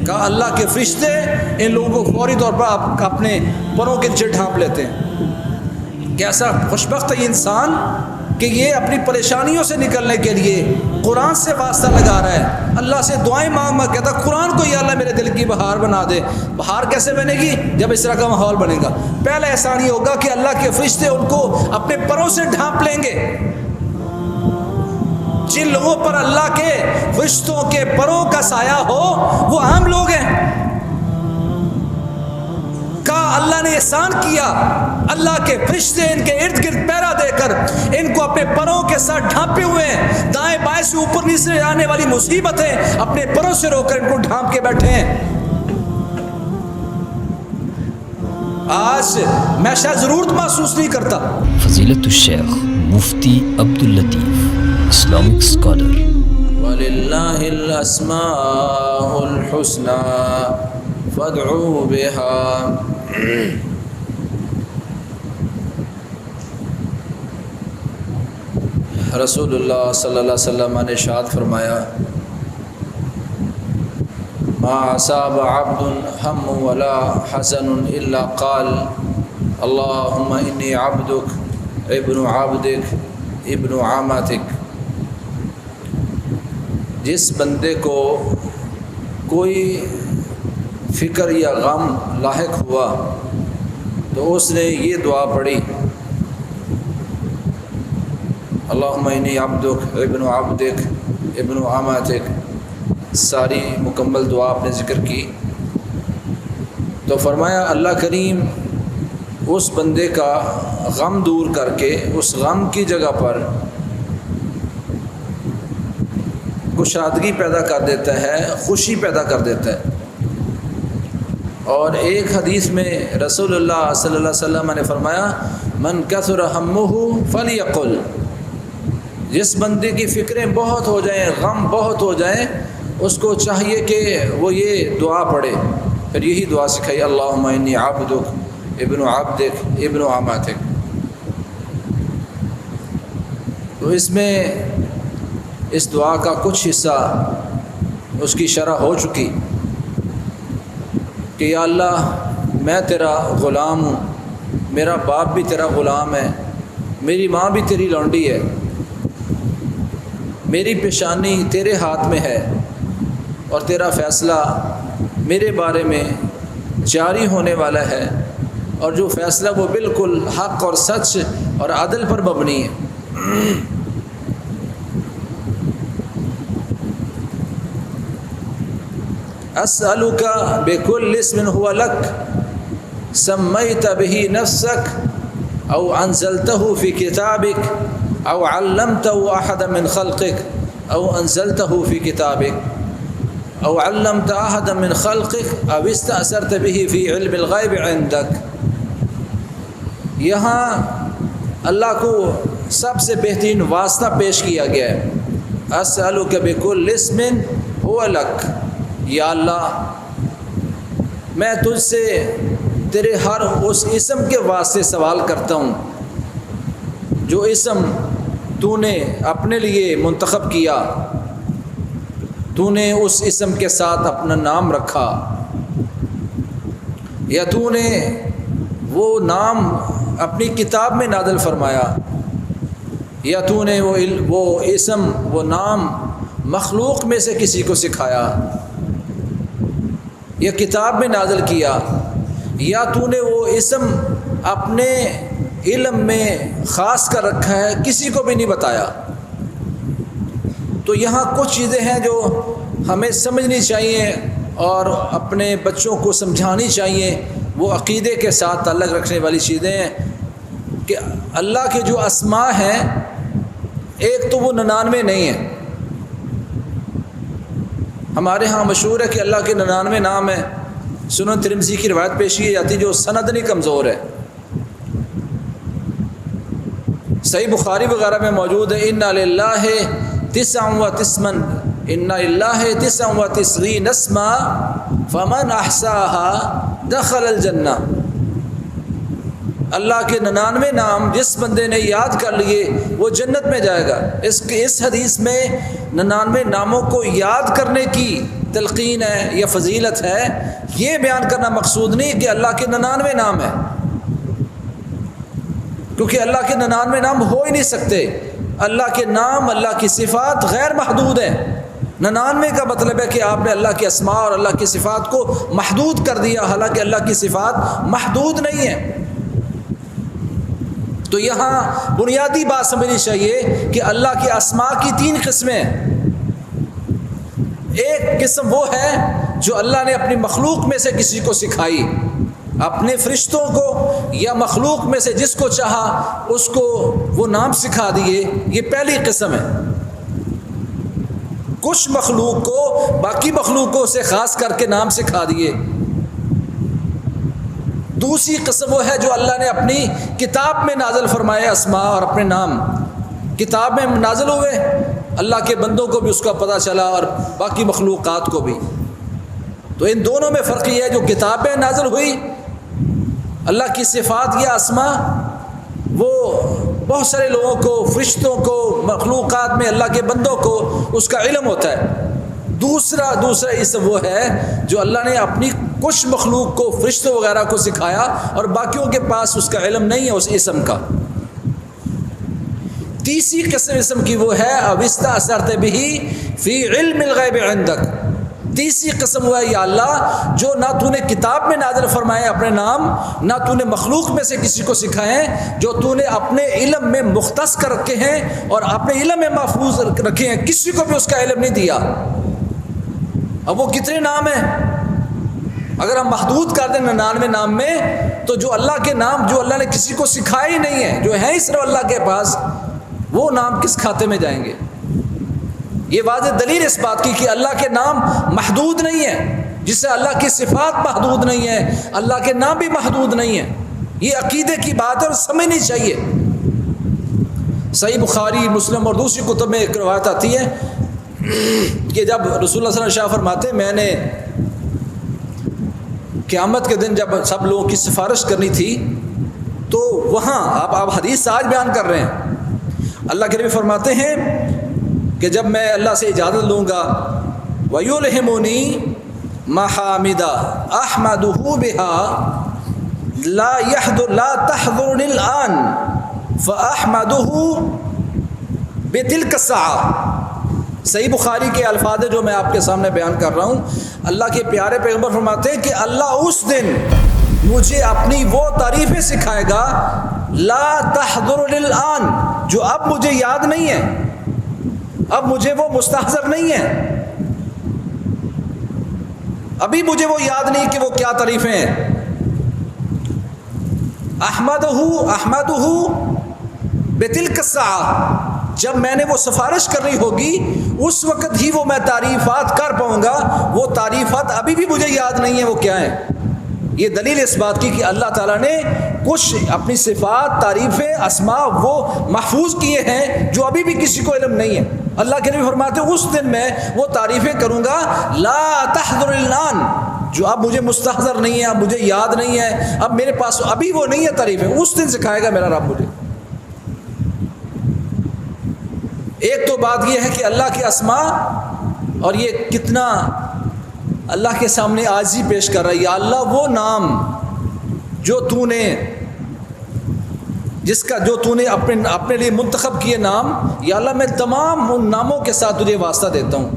کہا اللہ کے فرشتے ان لوگوں کو فوری طور پر اپنے پروں کے نیچے ڈھانپ لیتے ہیں۔ کیسا خوشبخت ہے یہ انسان کہ یہ اپنی پریشانیوں سے نکلنے کے لیے قرآن سے واسطہ لگا رہا ہے، اللہ سے دعائیں مانگ کہتا قرآن کو یا اللہ میرے دل کی بہار بنا دے۔ بہار کیسے بنے گی؟ جب اس طرح کا ماحول بنے گا۔ پہلا احسان یہ ہوگا کہ اللہ کے فرشتے ان کو اپنے پروں سے ڈھانپ لیں گے۔ جن لوگوں پر اللہ کے فرشتوں کے پروں کا سایہ ہو وہ عام لوگ ہیں۔ کہا اللہ نے احسان کیا، اللہ کے فرشتے ان کے ارد گرد پہرا دے کر ان کو اپنے پروں کے ساتھ ڈھانپے ہوئے ہیں، دائیں بائیں سے اوپر نیچے آنے والی مصیبتیں اپنے پروں سے روک کر ان کو ڈھانپ کے بیٹھے ہیں۔ آج میں شاید ضرورت محسوس نہیں کرتا۔ فضیلت الشیخ مفتی عبداللطیف، اسلامک اسکالر۔ وَلِلَّهِ الْأَسْمَاءُ الْحُسْنَى فَادْعُوا بِهَا۔ رسول اللہ صلی اللہ علیہ وسلم نے ارشاد فرمایا، ما اصاب عبد ہم ولا حزن الا قال اللہم انی عبدک ابن عبدک ابن عامتک۔ جس بندے کو کوئی فکر یا غم لاحق ہوا تو اس نے یہ دعا پڑھی، اللہم انی عبدک ابن عبدک ابن عامتک، ساری مکمل دعا آپ نے ذکر کی۔ تو فرمایا اللہ کریم اس بندے کا غم دور کر کے اس غم کی جگہ پر کشادگی پیدا کر دیتا ہے، خوشی پیدا کر دیتا ہے۔ اور ایک حدیث میں رسول اللہ صلی اللہ علیہ وسلم نے فرمایا، من کثر ہمہ فلیقل، جس بندے کی فکریں بہت ہو جائیں، غم بہت ہو جائیں، اس کو چاہیے کہ وہ یہ دعا پڑھے۔ پھر یہی دعا سکھائی، اللہم انی عبدک ابن عبدک ابن عامتک۔ تو اس میں اس دعا کا کچھ حصہ اس کی شرح ہو چکی کہ یا اللہ میں تیرا غلام ہوں، میرا باپ بھی تیرا غلام ہے، میری ماں بھی تیری لونڈی ہے، میری پیشانی تیرے ہاتھ میں ہے اور تیرا فیصلہ میرے بارے میں جاری ہونے والا ہے، اور جو فیصلہ وہ بالکل حق اور سچ اور عدل پر مبنی ہے۔ اسألک بکل اسم هو لک سمیت به نفسک او انزلته فی کتابک او علمته احدا من خلقک او انزلته فی کتابک او علمت احدا من خلقک او استأثرت به فی علم الغیب عندک۔ یہاں اللہ کو سب سے بہترین واسطہ پیش کیا گیا ہے، اسألک بکل اسم هو لک، یا اللہ میں تجھ سے تیرے ہر اس اسم کے واسطے سوال کرتا ہوں جو اسم تو نے اپنے لیے منتخب کیا، تو نے اس اسم کے ساتھ اپنا نام رکھا، یا تو نے وہ نام اپنی کتاب میں نازل فرمایا، یا تو نے وہ اسم وہ نام مخلوق میں سے کسی کو سکھایا یا کتاب میں نازل کیا، یا تو نے وہ اسم اپنے علم میں خاص کر رکھا ہے، کسی کو بھی نہیں بتایا۔ تو یہاں کچھ چیزیں ہیں جو ہمیں سمجھنی چاہیے اور اپنے بچوں کو سمجھانی چاہیے، وہ عقیدے کے ساتھ تعلق رکھنے والی چیزیں ہیں کہ اللہ کے جو اسماء ہیں، ایک تو وہ 99 نہیں ہیں۔ ہمارے ہاں مشہور ہے کہ اللہ کے 99 نام ہیں، سنن ترمذی کی روایت پیش کی جاتی جو سند نہیں کمزور ہے، صحیح بخاری وغیرہ میں موجود ہے، ان للہ 99 ان للہ 99 اسما فمن احصاها دخل الجنہ۔ اللہ کے 99 نام جس بندے نے یاد کر لیے وہ جنت میں جائے گا۔ اس حدیث میں 99 ناموں کو یاد کرنے کی تلقین ہے یا فضیلت ہے، یہ بیان کرنا مقصود نہیں کہ اللہ کے 99 نام ہیں، کیونکہ اللہ کے 99 نام ہو ہی نہیں سکتے۔ اللہ کے نام، اللہ کی صفات غیر محدود ہیں۔ 99 کا مطلب ہے کہ آپ نے اللہ کے اسماء اور اللہ کی صفات کو محدود کر دیا، حالانکہ اللہ کی صفات محدود نہیں ہیں۔ تو یہاں بنیادی بات سمجھنی چاہیے کہ اللہ کے اسماء کی 3 قسمیں ہیں۔ ایک قسم وہ ہے جو اللہ نے اپنی مخلوق میں سے کسی کو سکھائی، اپنے فرشتوں کو یا مخلوق میں سے جس کو چاہا اس کو وہ نام سکھا دیے، یہ پہلی قسم ہے۔ کچھ مخلوق کو باقی مخلوقوں سے خاص کر کے نام سکھا دیے۔ دوسری قسم وہ ہے جو اللہ نے اپنی کتاب میں نازل فرمائے اسماء اور اپنے نام، کتاب میں نازل ہوئے، اللہ کے بندوں کو بھی اس کا پتہ چلا اور باقی مخلوقات کو بھی۔ تو ان دونوں میں فرق یہ ہے، جو کتاب میں نازل ہوئی اللہ کی صفات یا اسماء، وہ بہت سارے لوگوں کو، فرشتوں کو، مخلوقات میں اللہ کے بندوں کو اس کا علم ہوتا ہے۔ دوسرا اسم وہ ہے جو اللہ نے اپنی کچھ مخلوق کو، فرشتوں وغیرہ کو سکھایا اور باقیوں کے پاس اس کا علم نہیں ہے اس اسم کا۔ تیسری قسم اسم کی وہ ہے اوستأثرت بہ فی علم الغیب عندک۔ تیسری قسم وہ ہے یا اللہ جو نہ تو نے کتاب میں نازل فرمائے اپنے نام، نہ تو نے مخلوق میں سے کسی کو سکھائے، جو تو نے اپنے علم میں مختص کر رکھے ہیں اور اپنے علم میں محفوظ رکھے ہیں، کسی کو بھی اس کا علم نہیں دیا۔ اب وہ کتنے نام ہیں؟ اگر ہم محدود کر دیں 99 نام میں، تو جو اللہ کے نام جو اللہ نے کسی کو سکھائے ہی نہیں ہیں، جو ہیں ہی صرف اللہ کے پاس، وہ نام کس کھاتے میں جائیں گے؟ یہ واضح دلیل اس بات کی کہ اللہ کے نام محدود نہیں ہیں، جس سے اللہ کی صفات محدود نہیں ہیں، اللہ کے نام بھی محدود نہیں ہیں۔ یہ عقیدے کی بات ہے اور سمجھنی چاہیے۔ صحیح بخاری، مسلم اور دوسری کتب میں ایک روایت آتی ہے کہ جب رسول اللہ صلی اللہ علیہ وسلم شاہ فرماتے ہیں، میں نے قیامت کے دن جب سب لوگوں کی سفارش کرنی تھی تو وہاں آپ حدیث آج بیان کر رہے ہیں، اللہ کے نبی فرماتے ہیں کہ جب میں اللہ سے اجازت لوں گا وَيُلْهِمُنِي مَحَامِدَ أَحْمَدُهُ بِهَا لَا تَحْضُرُنِ الْآنِ فَأَحْمَدُهُ بِتِلْكَ السَّاعَةِ۔ صحیح بخاری کے الفاظ جو میں آپ کے سامنے بیان کر رہا ہوں، اللہ کے پیارے پیغمبر فرماتے ہیں کہ اللہ اس دن مجھے اپنی وہ تعریفیں سکھائے گا لا تحضرنی الآن، جو اب مجھے یاد نہیں ہے، اب مجھے وہ مستحضر نہیں ہے، ابھی مجھے وہ یاد نہیں کہ وہ کیا تعریفیں ہیں۔ احمدہ بتلک الساعہ، جب میں نے وہ سفارش کرنی ہوگی اس وقت ہی وہ میں تعریفات کر پاؤں گا، وہ تعریفات ابھی بھی مجھے یاد نہیں ہے وہ کیا ہیں۔ یہ دلیل اس بات کی کہ اللہ تعالیٰ نے کچھ اپنی صفات، تعریفیں، اسماء وہ محفوظ کیے ہیں جو ابھی بھی کسی کو علم نہیں ہے۔ اللہ کے نبی فرماتے ہیں اس دن میں وہ تعریفیں کروں گا لا تحضر الآن، جو اب مجھے مستحضر نہیں ہے، اب مجھے یاد نہیں ہے، اب میرے پاس ابھی وہ نہیں ہے تعریفیں، اس دن سکھائے گا میرا رب مجھے۔ ایک تو بات یہ ہے کہ اللہ کے اسماء، اور یہ کتنا اللہ کے سامنے عاجزی پیش کر رہا ہے، یا اللہ وہ نام جو تو نے اپنے لیے منتخب کیے نام، یا اللہ میں تمام ان ناموں کے ساتھ تجھے واسطہ دیتا ہوں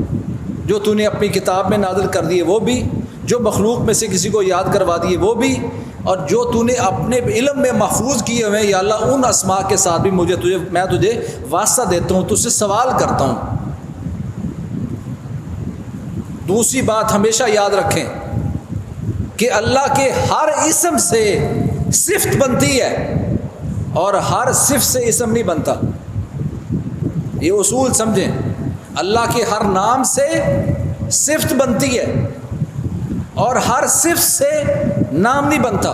جو تو نے اپنی کتاب میں نازل کر دیے وہ بھی، جو مخلوق میں سے کسی کو یاد کروا دیے وہ بھی، اور جو تو نے اپنے علم میں محفوظ کیے ہوئے، یا اللہ ان اسماء کے ساتھ بھی میں تجھے واسطہ دیتا ہوں، تجھ سے سوال کرتا ہوں۔ دوسری بات ہمیشہ یاد رکھیں کہ اللہ کے ہر اسم سے صفت بنتی ہے اور ہر صفت سے اسم نہیں بنتا، یہ اصول سمجھیں۔ اللہ کے ہر نام سے صفت بنتی ہے اور ہر صفت سے نام نہیں بنتا۔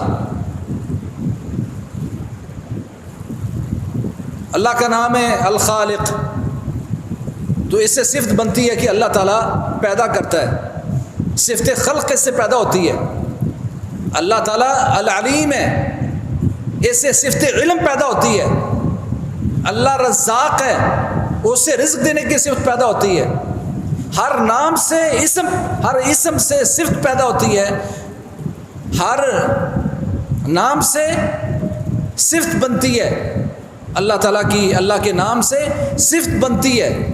اللہ کا نام ہے الخالق، تو اس سے صفت بنتی ہے کہ اللہ تعالیٰ پیدا کرتا ہے، صفت خلق اس سے پیدا ہوتی ہے۔ اللہ تعالیٰ العلیم ہے، اس سے صفت علم پیدا ہوتی ہے۔ اللہ رزاق ہے، اس سے رزق دینے کی صفت پیدا ہوتی ہے۔ ہر نام سے اسم، ہر اسم سے صفت پیدا ہوتی ہے، ہر نام سے صفت بنتی ہے، اللہ تعالیٰ کی، اللہ کے نام سے صفت بنتی ہے۔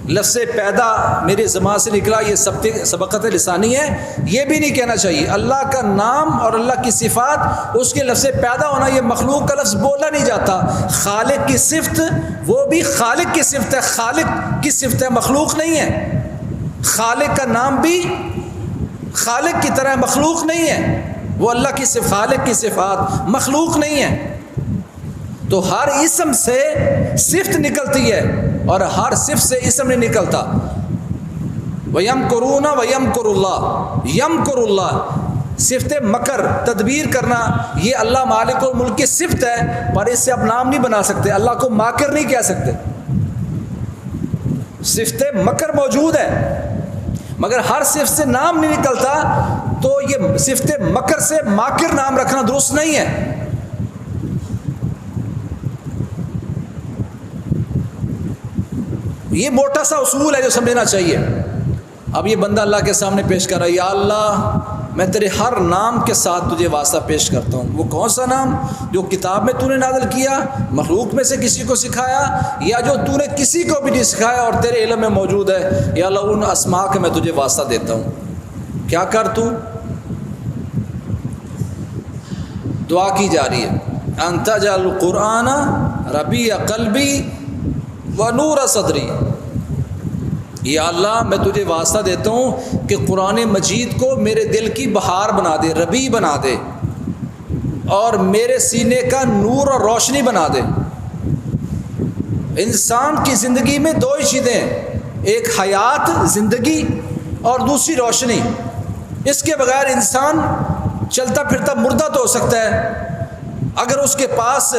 لفظ پیدا میرے زبان سے نکلا، یہ سبقت لسانی ہے، یہ بھی نہیں کہنا چاہیے۔ اللہ کا نام اور اللہ کی صفات، اس کے لفظ پیدا ہونا، یہ مخلوق کا لفظ بولا نہیں جاتا۔ خالق کی صفت، وہ بھی خالق کی صفت ہے، خالق کی صفت ہے، مخلوق نہیں ہے۔ خالق کا نام بھی خالق کی طرح مخلوق نہیں ہے، وہ اللہ کی صفات، خالق کی صفات مخلوق نہیں ہے۔ تو ہر اسم سے صفت نکلتی ہے اور ہر صفت سے اسم نہیں نکلتا۔ وَيَمْكُرُونَ وَيَمْكُرُ اللَّهُ، یمکر اللہ، صفت مکر، تدبیر کرنا، یہ اللہ مالک الملک کی صفت ہے، پر اس سے آپ نام نہیں بنا سکتے، اللہ کو ماکر نہیں کہہ سکتے۔ صفت مکر موجود ہے مگر ہر صفت سے نام نہیں نکلتا، تو یہ صفت مکر سے ماکر نام رکھنا درست نہیں ہے۔ یہ موٹا سا اصول ہے جو سمجھنا چاہیے۔ اب یہ بندہ اللہ کے سامنے پیش کر رہا ہے، یا اللہ میں تیرے ہر نام کے ساتھ تجھے واسطہ پیش کرتا ہوں۔ وہ کون سا نام؟ جو کتاب میں تو نے نازل کیا، مخلوق میں سے کسی کو سکھایا، یا جو تو نے کسی کو بھی نہیں سکھایا اور تیرے علم میں موجود ہے، یا اللہ ان اسماء کے میں تجھے واسطہ دیتا ہوں۔ کیا کر تو؟ دعا کی جا رہی ہے، انت جعل القرآن ربیع قلبی ونور صدری، یا اللہ میں تجھے واسطہ دیتا ہوں کہ قرآن مجید کو میرے دل کی بہار بنا دے، ربیع بنا دے، اور میرے سینے کا نور اور روشنی بنا دے۔ انسان کی زندگی میں دو ہی چیزیں ہیں، ایک حیات زندگی اور دوسری روشنی۔ اس کے بغیر انسان چلتا پھرتا مردہ تو ہو سکتا ہے، اگر اس کے پاس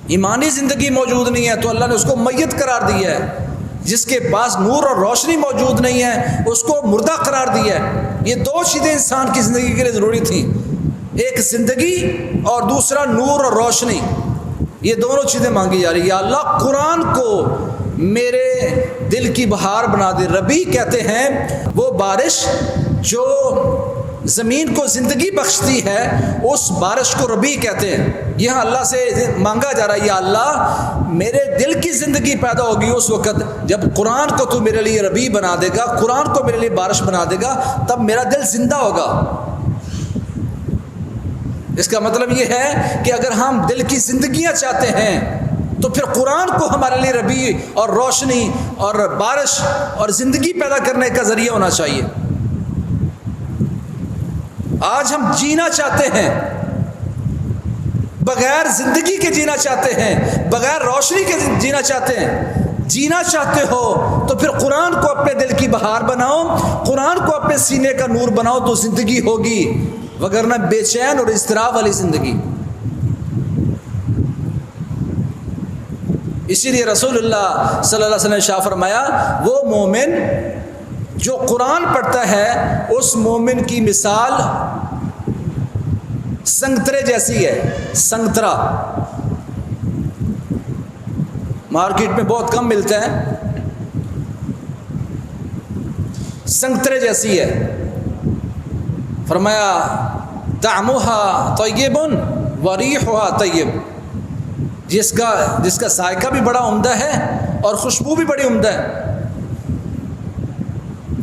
ایمانی زندگی موجود نہیں ہے تو اللہ نے اس کو میت قرار دیا ہے۔ جس کے پاس نور اور روشنی موجود نہیں ہے اس کو مردہ قرار دیا ہے۔ یہ دو چیزیں انسان کی زندگی کے لیے ضروری تھیں، ایک زندگی اور دوسرا نور اور روشنی۔ یہ دونوں چیزیں مانگی جا رہی ہے۔ یا اللہ قرآن کو میرے دل کی بہار بنا دے۔ ربیع کہتے ہیں وہ بارش جو زمین کو زندگی بخشتی ہے، اس بارش کو ربیع کہتے ہیں۔ یہاں اللہ سے مانگا جا رہا ہے، یا اللہ میرے دل کی زندگی پیدا ہوگی اس وقت جب قرآن کو تو میرے لیے ربیع بنا دے گا، قرآن کو میرے لیے بارش بنا دے گا، تب میرا دل زندہ ہوگا۔ اس کا مطلب یہ ہے کہ اگر ہم دل کی زندگیاں چاہتے ہیں تو پھر قرآن کو ہمارے لیے ربیع اور روشنی اور بارش اور زندگی پیدا کرنے کا ذریعہ ہونا چاہیے۔ آج ہم جینا چاہتے ہیں، بغیر زندگی کے جینا چاہتے ہیں، بغیر روشنی کے جینا چاہتے ہیں۔ جینا چاہتے ہو تو پھر قرآن کو اپنے دل کی بہار بناؤ، قرآن کو اپنے سینے کا نور بناؤ تو زندگی ہوگی، وگرنہ بے چین اور اضطراب والی زندگی۔ اسی لیے رسول اللہ صلی اللہ علیہ وسلم نے شاہ فرمایا، وہ مومن جو قرآن پڑھتا ہے اس مومن کی مثال سنگترے جیسی ہے۔ سنگترا مارکیٹ میں بہت کم ملتا ہے، سنگترے جیسی ہے۔ فرمایا طعمها طیب وریحها طیب، جس کا ذائقہ بھی بڑا عمدہ ہے اور خوشبو بھی بڑی عمدہ ہے۔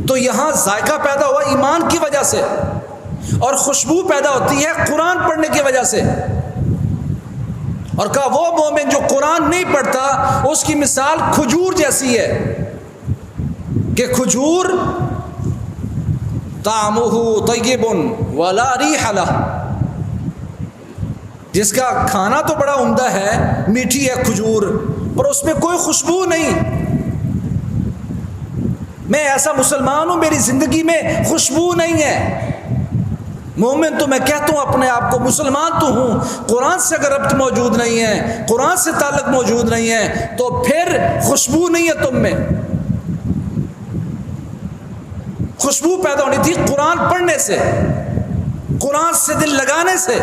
تو یہاں ذائقہ پیدا ہوا ایمان کی وجہ سے، اور خوشبو پیدا ہوتی ہے قرآن پڑھنے کی وجہ سے۔ اور کہا وہ مومن جو قرآن نہیں پڑھتا اس کی مثال کھجور جیسی ہے، کہ کھجور طعمہ طیب ولا ریح لہ، جس کا کھانا تو بڑا عمدہ ہے، میٹھی ہے کھجور، پر اس میں کوئی خوشبو نہیں۔ میں ایسا مسلمان ہوں میری زندگی میں خوشبو نہیں ہے۔ مومن تو میں کہتا ہوں اپنے آپ کو مسلمان تو ہوں، قرآن سے اگر ربط موجود نہیں ہے، قرآن سے تعلق موجود نہیں ہے تو پھر خوشبو نہیں ہے تم میں۔ خوشبو پیدا ہونی تھی قرآن پڑھنے سے، قرآن سے دل لگانے سے،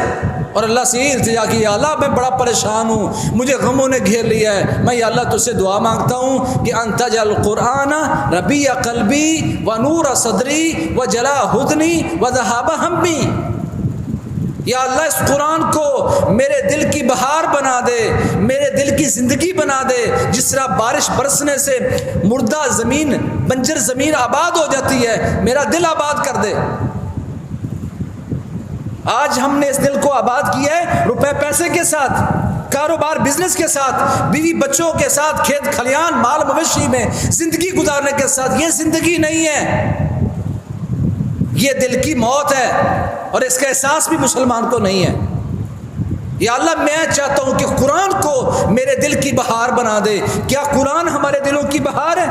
اور اللہ سے یہ التجا کی یا اللہ میں بڑا پریشان ہوں, مجھے غموں نے گھیر لیا ہے, میں یا اللہ تجھ سے دعا مانگتا ہوں کہ انت تجعل القرآن ربیع قلبی و نور صدری و جلاء حزنی و ذہاب ہمی. یا اللہ اس قرآن کو میرے دل کی بہار بنا دے, میرے دل کی زندگی بنا دے. جس طرح بارش برسنے سے مردہ زمین, بنجر زمین آباد ہو جاتی ہے, میرا دل آباد کر دے. آج ہم نے اس دل کو آباد کیا ہے روپے پیسے کے ساتھ, کاروبار بزنس کے ساتھ, بیوی بچوں کے ساتھ, کھیت کھلیان مال مویشی میں زندگی گزارنے کے ساتھ. یہ زندگی نہیں ہے, یہ دل کی موت ہے, اور اس کا احساس بھی مسلمان کو نہیں ہے. یا اللہ میں چاہتا ہوں کہ قرآن کو میرے دل کی بہار بنا دے. کیا قرآن ہمارے دلوں کی بہار ہے؟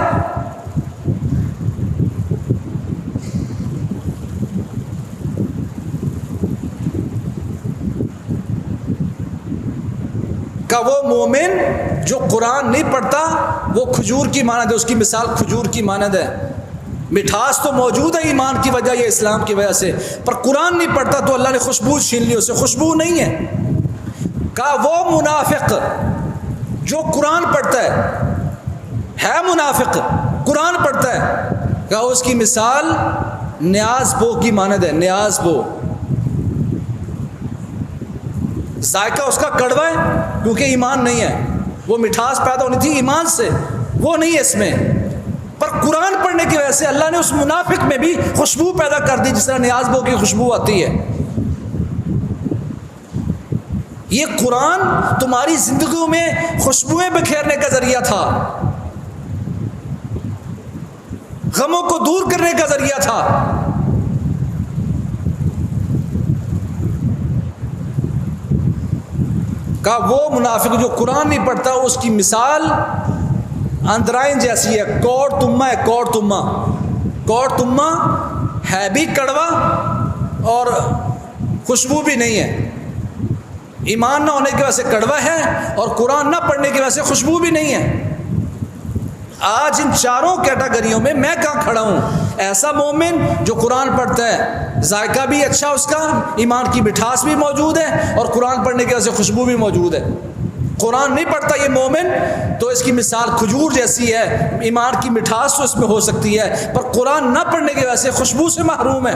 کہ وہ مومن جو قرآن نہیں پڑھتا وہ کھجور کی مانند ہے, اس کی مثال کھجور کی مانند ہے. مٹھاس تو موجود ہے ایمان کی وجہ یا اسلام کی وجہ سے, پر قرآن نہیں پڑھتا تو اللہ نے خوشبو چھین لی, اسے خوشبو نہیں ہے. کہ وہ منافق جو قرآن پڑھتا ہے منافق, قرآن پڑھتا ہے, کہ اس کی مثال نیاز بو کی مانند ہے. نیاز بو ذائقہ اس کا کڑوا ہے کیونکہ ایمان نہیں ہے. وہ مٹھاس پیدا ہونی تھی ایمان سے, وہ نہیں ہے اس میں. پر قرآن پڑھنے کی وجہ سے اللہ نے اس منافق میں بھی خوشبو پیدا کر دی, جس طرح نیاز بو کی خوشبو آتی ہے. یہ قرآن تمہاری زندگیوں میں خوشبوئیں بکھیرنے کا ذریعہ تھا, غموں کو دور کرنے کا ذریعہ تھا. کہ وہ منافق جو قرآن نہیں پڑھتا اس کی مثال اندرائن جیسی ہے, کوڑ تمہ ہے. کوڑ تمہ ہے بھی کڑوا اور خوشبو بھی نہیں ہے. ایمان نہ ہونے کی وجہ سے کڑوا ہے, اور قرآن نہ پڑھنے کی وجہ سے خوشبو بھی نہیں ہے. آج ان چاروں کیٹیگریوں میں میں کہاں کھڑا ہوں؟ ایسا مومن جو قرآن پڑھتا ہے, ذائقہ بھی اچھا اس کا, ایمان کی مٹھاس بھی موجود ہے, اور قرآن پڑھنے کی وجہ سے خوشبو بھی موجود ہے. قرآن نہیں پڑھتا یہ مومن تو اس کی مثال کھجور جیسی ہے, ایمان کی مٹھاس تو اس میں ہو سکتی ہے, پر قرآن نہ پڑھنے کی وجہ سے خوشبو سے محروم ہے.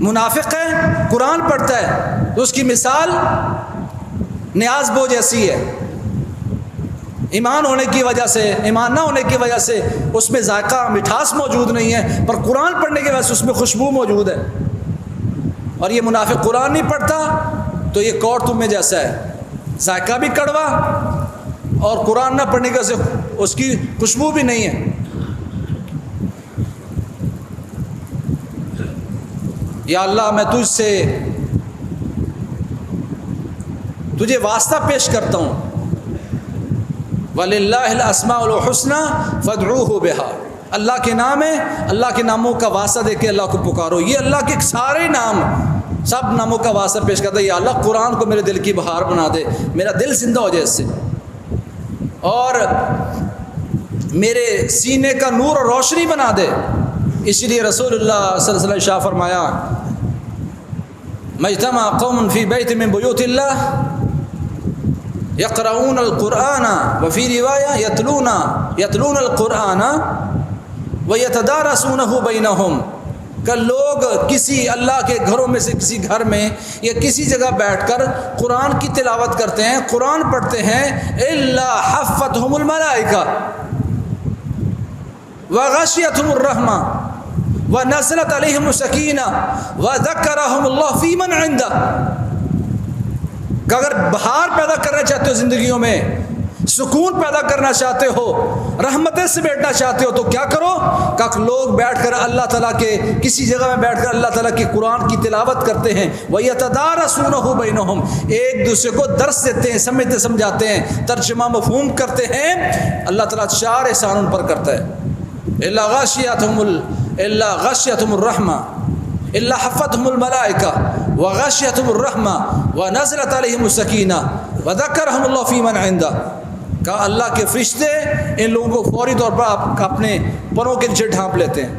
منافق ہے, قرآن پڑھتا ہے تو اس کی مثال نیاز بو جیسی ہے. ایمان ہونے کی وجہ سے, ایمان نہ ہونے کی وجہ سے اس میں ذائقہ مٹھاس موجود نہیں ہے, پر قرآن پڑھنے کی وجہ سے اس میں خوشبو موجود ہے. اور یہ منافق قرآن نہیں پڑھتا تو یہ کوڑ تمہیں جیسا ہے, ذائقہ بھی کڑوا اور قرآن نہ پڑھنے کی وجہ سے اس کی خوشبو بھی نہیں ہے. یا اللہ میں تجھ سے تجھے واسطہ پیش کرتا ہوں, وَلِلَّهِ الْأَسْمَاءُ الْحُسْنَى فَادْعُوهُ بِهَا. اللہ کے نام ہے, اللہ کے ناموں کا واسطہ دے کے اللہ کو پکارو. یہ اللہ کے سارے نام, سب ناموں کا واسطہ پیش کرتا ہے. یا اللہ قرآن کو میرے دل کی بہار بنا دے, میرا دل زندہ ہو جائے اس سے, اور میرے سینے کا نور اور روشنی بنا دے. اس لیے رسول اللہ صلی اللہ علیہ وسلم شاہ فرمایا, مجتمع قوم فی بیت من بیوت اللہ یقرؤون القرآن وفی روایہ یتلون القرآن ویتدارسونہ بینہم. کہ لوگ کسی اللہ کے گھروں میں سے کسی گھر میں یا کسی جگہ بیٹھ کر قرآن کی تلاوت کرتے ہیں, قرآن پڑھتے ہیں, الا حفتہم الملائکہ وغشیتہم الرحمہ ونزلت علیہم السکینہ وذکرہم اللہ فی من عندہ. کہ اگر بہار پیدا کرنا چاہتے ہو زندگیوں میں, سکون پیدا کرنا چاہتے ہو, رحمتیں سے بیٹھنا چاہتے ہو, تو کیا کرو کہ لوگ بیٹھ کر اللہ تعالیٰ کے کسی جگہ میں بیٹھ کر اللہ تعالیٰ کے قرآن کی تلاوت کرتے ہیں. وَيَتَدَارَسُونَهُ بَيْنَهُمْ, ایک دوسرے کو درس دیتے ہیں, سمجھتے سمجھاتے ہیں, ترجمہ مفہوم کرتے ہیں. اللہ تعالیٰ 4 احسان ان پر کرتا ہے. إِلَّا غَشِيَتْهُمُ الرَّحْمَةُ إِلَّا حَفَّتْهُمُ الْمَلَائِكَةُ وَغَشِيَتْهُمُ الرَّحْمَةُ وَنَزَلَتْ عَلَيْهِمُ السَّكِينَةُ وَذَكَّرَهُمُ اللَّهُ فِي مَنْ عِندَهُ. کہ اللہ کے فرشتے ان لوگوں کو فوری طور پر اپنے پروں کے نیچے ڈھانپ لیتے ہیں,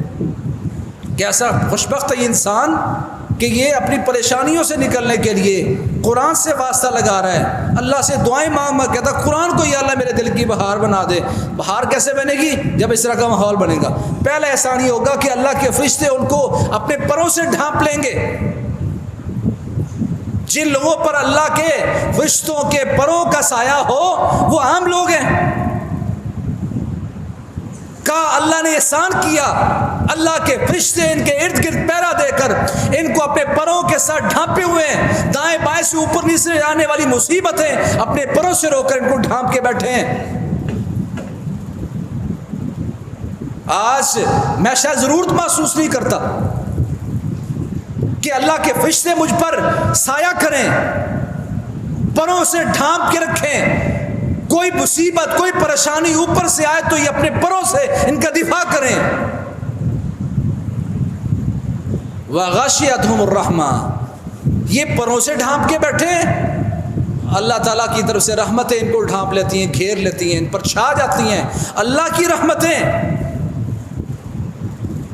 کیسا خوشبخت ہے یہ انسان کہ یہ اپنی پریشانیوں سے نکلنے کے لیے قرآن سے واسطہ لگا رہا ہے، اللہ سے دعائیں مانگ مانگ کہتا قرآن کو یا اللہ میرے دل کی بہار بنا دے۔ بہار کیسے بنے گی؟ جب اس طرح کا ماحول بنے گا۔ پہلا احسان یہ ہوگا کہ اللہ کے فرشتے ان کو اپنے پروں سے ڈھانپ لیں گے۔ جن لوگوں پر اللہ کے فرشتوں کے پروں کا سایہ ہو وہ عام لوگ ہیں۔ کہا اللہ نے احسان کیا، اللہ کے فرشتے ان کے ارد گرد پہرا دے کر ان کو اپنے پروں کے ساتھ ڈھانپے ہوئے ہیں، دائیں بائیں سے اوپر نیچے آنے والی مصیبتیں اپنے پروں سے رو کر ان کو ڈھانپ کے بیٹھے ہیں۔ آج میں شاید ضرورت محسوس نہیں کرتا کہ اللہ کے فرشتے مجھ پر سایہ کریں، پروں سے ڈھانپ کے رکھیں، کوئی مصیبت کوئی پریشانی اوپر سے آئے تو یہ اپنے پروں سے ان کا دفاع کریں۔ وَغَشِيَتْهُمُ الرَّحْمَةُ، یہ پروں سے ڈھانپ کے بیٹھے، اللہ تعالیٰ کی طرف سے رحمتیں ان کو ڈھانپ لیتی ہیں، گھیر لیتی ہیں، ان پر چھا جاتی ہیں اللہ کی رحمتیں۔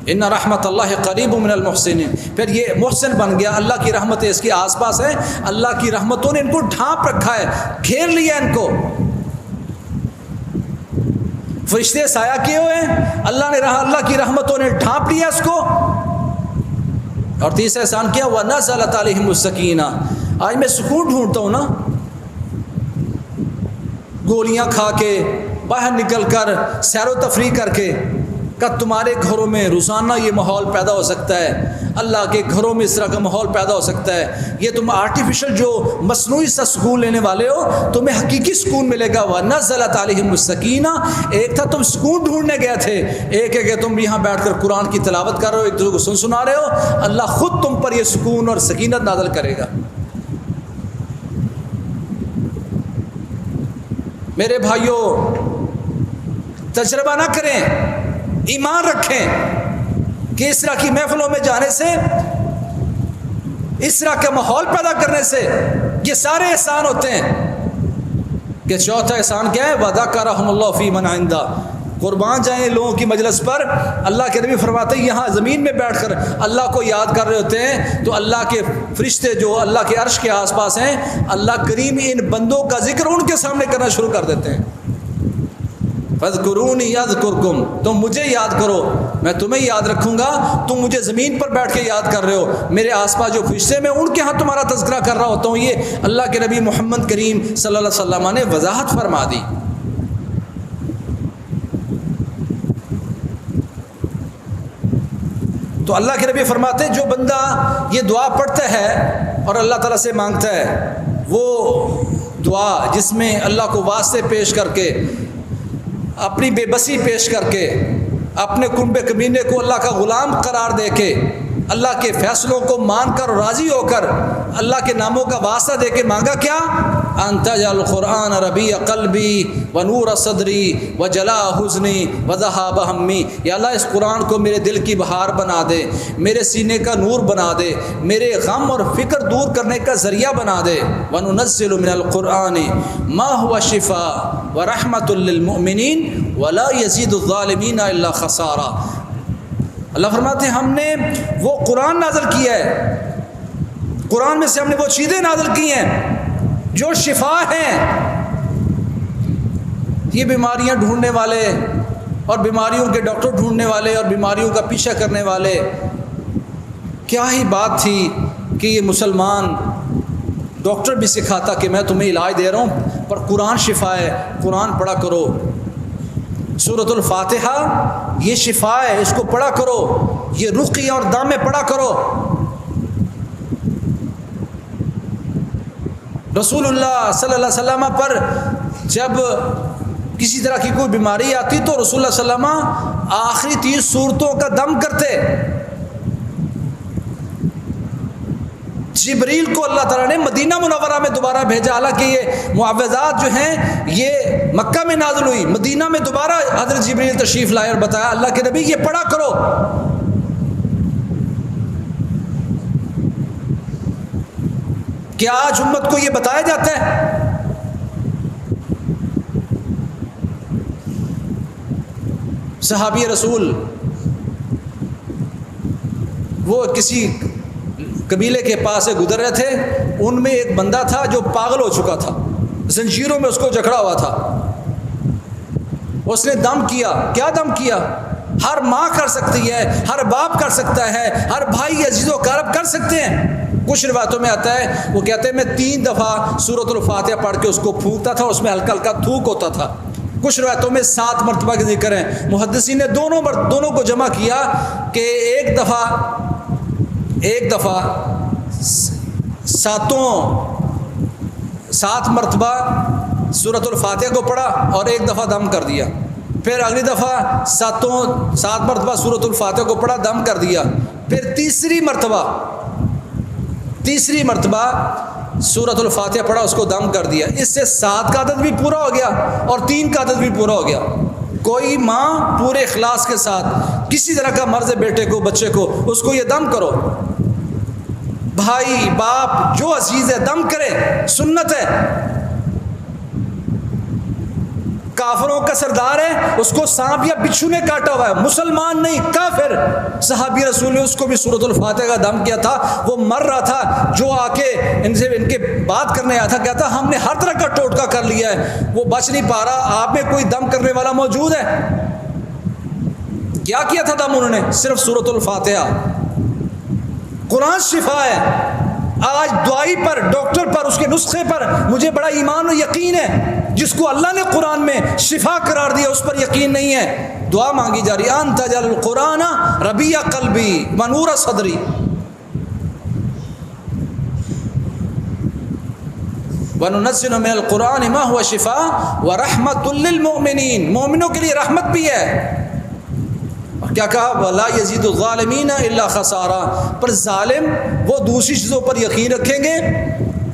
ان رحمت اللہ قریب من المحسنین، پھر یہ محسن بن گیا، اللہ کی رحمتیں اس کے آس پاس ہیں، اللہ کی رحمتوں نے ان کو ڈھانپ رکھا ہے، گھیر لیا ان کو۔ فرشتے سایہ کیے ہوئے ہیں، اللہ کی رحمتوں نے ڈھانپ لیا اس کو۔ اور تیسرا احسان کیا، وَنَزَلَتْ عَلَيْهِمُ السَّكِينَةُ، آج میں سکون ڈھونڈتا ہوں نا، گولیاں کھا کے باہر نکل کر سیر و تفریح کر کے، کہ تمہارے گھروں میں روزانہ یہ ماحول پیدا ہو سکتا ہے، اللہ کے گھروں میں اس طرح کا ماحول پیدا ہو سکتا ہے، یہ تم آرٹیفیشل جو مصنوعی سا سکون لینے والے ہو، تمہیں حقیقی سکون ملے گا۔ وَنَزَلَتْ عَلَيْهِمُ السَّكِينَةُ، ایک تھا تم سکون ڈھونڈنے گئے تھے، ایک ہے کہ تم یہاں بیٹھ کر قرآن کی تلاوت کر رہے ہو، ایک دوسرے کو سنا رہے ہو، اللہ خود تم پر یہ سکون اور سکینت نازل کرے گا۔ میرے بھائیوں، تجربہ نہ کریں، ایمان رکھیں کہ اس طرح کی محفلوں میں جانے سے، اس طرح کا ماحول پیدا کرنے سے یہ سارے احسان ہوتے ہیں۔ کہ چوتھا احسان کیا ہے؟ وَذَكَرَهُمُ اللَّهُ فِي مَنْ عِنْدَهُ، قربان جائیں لوگوں کی مجلس پر، اللہ کے نبی فرماتے ہیں یہاں زمین میں بیٹھ کر اللہ کو یاد کر رہے ہوتے ہیں تو اللہ کے فرشتے جو اللہ کے عرش کے آس پاس ہیں، اللہ کریم ان بندوں کا ذکر ان کے سامنے کرنا شروع کر دیتے ہیں۔ فَاذْكُرُونِي يَذْكُرْكُمْ، تم مجھے یاد کرو میں تمہیں یاد رکھوں گا۔ تم مجھے زمین پر بیٹھ کے یاد کر رہے ہو، میرے آس پاس جو فرشتے میں ان کے ہاں تمہارا تذکرہ کر رہا ہوتا ہوں۔ یہ اللہ کے نبی محمد کریم صلی اللہ علیہ وسلم نے وضاحت فرما دی۔ تو اللہ کے نبی فرماتے ہیں جو بندہ یہ دعا پڑھتا ہے اور اللہ تعالیٰ سے مانگتا ہے، وہ دعا جس میں اللہ کو واسطے پیش کر کے، اپنی بے بسی پیش کر کے، اپنے کنبے کمینے کو اللہ کا غلام قرار دے کے، اللہ کے فیصلوں کو مان کر راضی ہو کر اللہ کے ناموں کا واسطہ دے کے مانگا کیا؟ انت جعل القرآن ربیع قلبی ونور صدری وجلاء حزنی وذہاب ہمی، یا اللہ اس قرآن کو میرے دل کی بہار بنا دے، میرے سینے کا نور بنا دے، میرے غم اور فکر دور کرنے کا ذریعہ بنا دے۔ وننزل من القرآن ما هو شفاء ورحمۃ للمؤمنین ولا یزید الظالمین الا خسارا۔ اللہ فرماتے ہیں ہم نے وہ قرآن نازل کیا ہے، قرآن میں سے ہم نے وہ چیزیں نازل کی ہیں جو شفا ہیں۔ یہ بیماریاں ڈھونڈنے والے اور بیماریوں کے ڈاکٹر ڈھونڈنے والے اور بیماریوں کا پیچھا کرنے والے، کیا ہی بات تھی کہ یہ مسلمان ڈاکٹر بھی سکھاتا کہ میں تمہیں علاج دے رہا ہوں پر قرآن شفا ہے، قرآن پڑھا کرو، سورۃ الفاتحہ یہ شفا ہے، اس کو پڑھا کرو، یہ رقیہ اور دامے پڑھا کرو۔ رسول اللہ صلی اللہ علیہ وسلم پر جب کسی طرح کی کوئی بیماری آتی تو رسول اللہ صلی اللہ علیہ وسلم آخری 30 سورتوں کا دم کرتے۔ جبریل کو اللہ تعالیٰ نے مدینہ منورہ میں دوبارہ بھیجا، حالانکہ یہ معوذات جو ہیں یہ مکہ میں نازل ہوئی، مدینہ میں دوبارہ حضرت جبریل تشریف لائے اور بتایا اللہ کے نبی یہ پڑھا کرو۔ کیا آج امت کو یہ بتایا جاتا ہے؟ صحابی رسول وہ کسی قبیلے کے پاس سے گزر رہے تھے، ان میں ایک بندہ تھا جو پاگل ہو چکا تھا، زنجیروں میں اس کو جکڑا ہوا تھا. اس نے دم کیا. کیا دم کیا؟ ہر ماں کر سکتی ہے، ہر باپ کر سکتا ہے، ہر بھائی عزیز و اقارب کر سکتے ہیں. کچھ روایتوں میں آتا ہے وہ کہتے ہیں میں 3 دفعہ سورۃ الفاتحہ پڑھ کے اس کو پھونکتا تھا، اس میں ہلکا ہلکا تھوک ہوتا تھا. کچھ روایتوں میں 7 مرتبہ کے ذکر ہیں. محدثین نے دونوں کو جمع کیا کہ ایک دفعہ 7 مرتبہ سورۃ الفاتحہ کو پڑھا اور ایک دفعہ دم کر دیا. پھر اگلی دفعہ 7 مرتبہ سورۃ الفاتحہ کو پڑھا، دم کر دیا. پھر تیسری مرتبہ سورۃ الفاتحہ پڑھا، اس کو دم کر دیا. اس سے 7 کا عدد بھی پورا ہو گیا اور 3 کا عدد بھی پورا ہو گیا. کوئی ماں پورے اخلاص کے ساتھ کسی طرح کا مرض ہے بچے کو اس کو یہ دم کرو. بھائی باپ جو عزیز ہے دم کرے، سنت ہے. کافروں کا سردار ہے، اس کو سانپ یا بچھو نے کاٹا ہوا ہے، مسلمان نہیں، کافر. صحابی رسول نے اس کو بھی سورۃ الفاتحہ کا دم کیا تھا. وہ مر رہا تھا، جو آ کے ان کے بات کرنے آیا تھا کہتا ہم نے ہر طرح کا ٹوٹکا کر لیا ہے، وہ بچ نہیں پا رہا. آپ میں کوئی دم کرنے والا موجود ہے؟ کیا کیا تھا دم انہوں نے؟ صرف سورۃ الفاتحہ. قرآن شفا ہے. آج دوائی پر، ڈاکٹر پر، اس کے نسخے پر مجھے بڑا ایمان و یقین ہے. جس کو اللہ نے قرآن میں شفا قرار دیا اس پر یقین نہیں ہے. دعا مانگی جا رہی ہے، انت جعل القرآن ربیع قلبی ونور صدری. وننزل من القرآن ما هو شفاء ورحمۃ للمؤمنین. مومنوں کے لیے رحمت بھی ہے. کیا کہا؟ ولا یزید الظالمین الا خسارا. پر ظالم وہ دوسری چیزوں پر یقین رکھیں گے،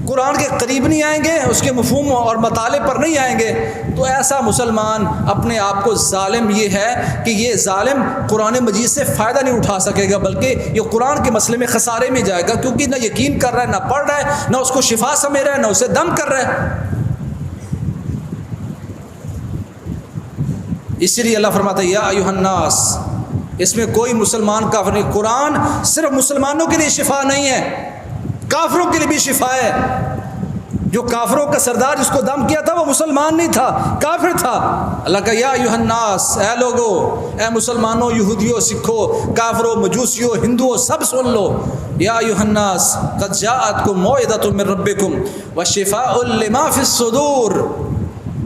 قرآن کے قریب نہیں آئیں گے، اس کے مفہوم اور مطالب پر نہیں آئیں گے. تو ایسا مسلمان اپنے آپ کو ظالم یہ ہے کہ یہ ظالم قرآن مجید سے فائدہ نہیں اٹھا سکے گا، بلکہ یہ قرآن کے مسئلے میں خسارے میں جائے گا، کیونکہ نہ یقین کر رہا ہے، نہ پڑھ رہا ہے، نہ اس کو شفا سمجھ رہا ہے، نہ اسے دم کر رہا ہے. اسی لیے اللہ فرماتا ہے یا ایھا الناس، اس میں کوئی مسلمان کافر نہیں. قرآن صرف مسلمانوں کے لیے شفا نہیں ہے، کافروں کے لیے بھی شفا ہے. جو کافروں کا سردار جس کو دم کیا تھا وہ مسلمان نہیں تھا، کافر تھا. اللہ کا یا ایھا الناس، اے لوگو، اے مسلمانوں، یہودیوں، سکھوں، کافروں، مجوسیوں، ہندوؤں، سب سن لو. یا ایھا الناس قد جاءتکم موعظۃ من ربکم وشفاء لما فی الصدور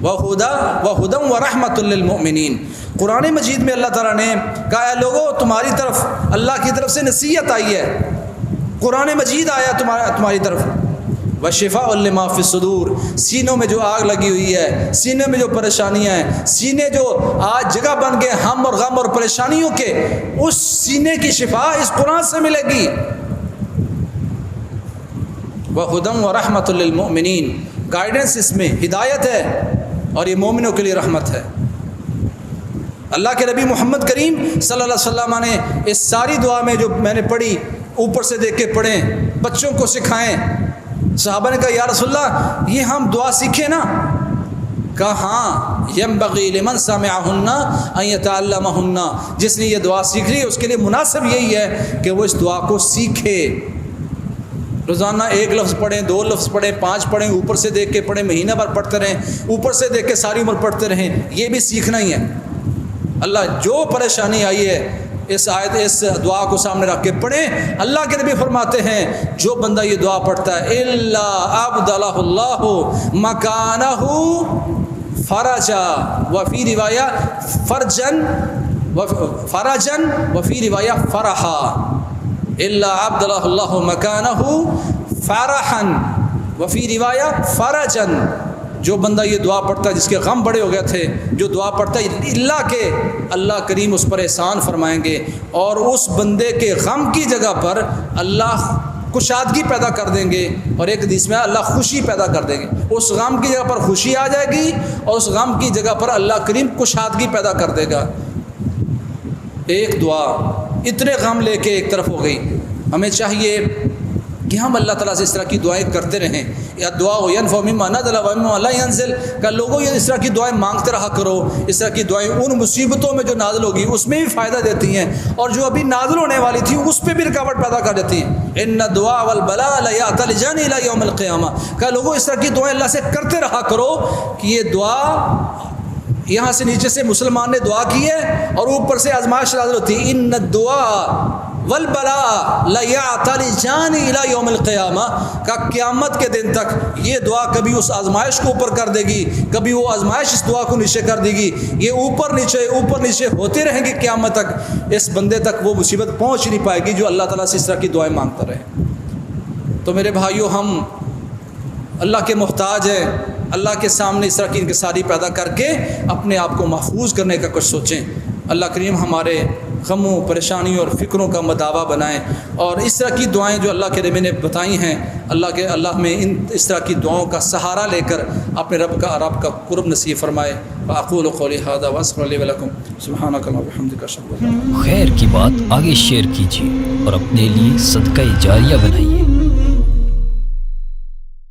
وہدی ورحمۃ للمؤمنین. قرآن مجید میں اللہ تعالیٰ نے کہا اے لوگو، تمہاری طرف اللہ کی طرف سے نصیحت آئی ہے، قرآن مجید آیا تمہاری طرف. وشفاء لما فی الصدور، سینوں میں جو آگ لگی ہوئی ہے، سینے میں جو پریشانیاں ہیں، سینے جو آج جگہ بن گئے ہم اور غم اور پریشانیوں کے، اس سینے کی شفا اس قرآن سے ملے گی. وہدی ورحمۃ للمؤمنین، گائیڈنس اس میں، ہدایت ہے، اور یہ مومنوں کے لیے رحمت ہے. اللہ کے نبی محمد کریم صلی اللہ علیہ وسلم نے اس ساری دعا میں جو میں نے پڑھی اوپر سے دیکھ کے پڑھیں، بچوں کو سکھائیں. صحابہ نے کہا یا رسول اللہ یہ ہم دعا سیکھیں نا؟ کہا ہاں، ینبغی لمن سمعہن ان یتعلمہن. جس نے یہ دعا سیکھ لی اس کے لیے مناسب یہی ہے کہ وہ اس دعا کو سیکھے. روزانہ 1 لفظ پڑھیں، 2 لفظ پڑھیں، 5 پڑھیں، اوپر سے دیکھ کے پڑھیں، مہینہ بھر پڑھتے رہیں، اوپر سے دیکھ کے ساری عمر پڑھتے رہیں. یہ بھی سیکھنا ہی ہے. اللہ جو پریشانی آئی ہے اس دعا کو سامنے رکھ کے پڑھیں. اللہ کے نبی فرماتے ہیں جو بندہ یہ دعا پڑھتا ہے الا ابدلہ اللہ مکانہ فرجا وفی روایہ فرجن وفی روایہ فرحا. الا ابدلہ اللہ مکانہ فرحا وفی روایہ فرجن. جو بندہ یہ دعا پڑھتا ہے جس کے غم بڑے ہو گئے تھے، جو دعا پڑھتا ہے اللہ کے، اللہ کریم اس پر احسان فرمائیں گے اور اس بندے کے غم کی جگہ پر اللہ کشادگی پیدا کر دیں گے. اور ایک حدیث میں اللہ خوشی پیدا کر دیں گے. اس غم کی جگہ پر خوشی آ جائے گی اور اس غم کی جگہ پر اللہ کریم کشادگی پیدا کر دے گا. ایک دعا اتنے غم لے کے ایک طرف ہو گئی. ہمیں چاہیے کہ ہم اللہ تعالیٰ سے اس طرح کی دعائیں کرتے رہیں. یا دعا ہو ینفع مما نزل ومما لا ينزل کہ لوگوں یہ اس طرح کی دعائیں مانگتے رہا کرو. اس طرح کی دعائیں ان مصیبتوں میں جو نازل ہوگی اس میں بھی فائدہ دیتی ہیں، اور جو ابھی نازل ہونے والی تھی اس پہ بھی رکاوٹ پیدا کر دیتی ہیں. ان الدعاء والبلاء لا يعتلجان الى يوم القیامہ کہ لوگوں اس طرح کی دعائیں اللہ سے کرتے رہا کرو کہ یہ دعا یہاں سے نیچے سے مسلمان نے دعا کی ہے اور اوپر سے آزمائش نازل ہوتی ہے. ان الدعاء والبلاء لا يعتلجان الى يوم القیامہ کا قیامت کے دن تک یہ دعا کبھی اس آزمائش کو اوپر کر دے گی، کبھی وہ آزمائش اس دعا کو نیچے کر دے گی. یہ اوپر نیچے ہوتے رہیں گے قیامت تک. اس بندے تک وہ مصیبت پہنچ نہیں پائے گی جو اللہ تعالیٰ سے اس طرح کی دعائیں مانگتا رہے. تو میرے بھائیوں، ہم اللہ کے محتاج ہیں. اللہ کے سامنے اس طرح کی انکساری پیدا کر کے اپنے آپ کو محفوظ کرنے کا کچھ سوچیں. اللہ کریم ہمارے غموں، پریشانیوں اور فکروں کا مداوا بنائیں، اور اس طرح کی دعائیں جو اللہ کے نبی نے بتائی ہیں، اللہ میں اس طرح کی دعاؤں کا سہارا لے کر اپنے رب کا قرب نصیب فرمائے. فاقول قولی ھذا واستغفر لی ولکم سبحانک اللہم وبحمدک اشہد ان لا الہ الا انت. خیر کی بات آگے شیئر کیجیے اور اپنے لیے صدقہ جاریہ بنائیے.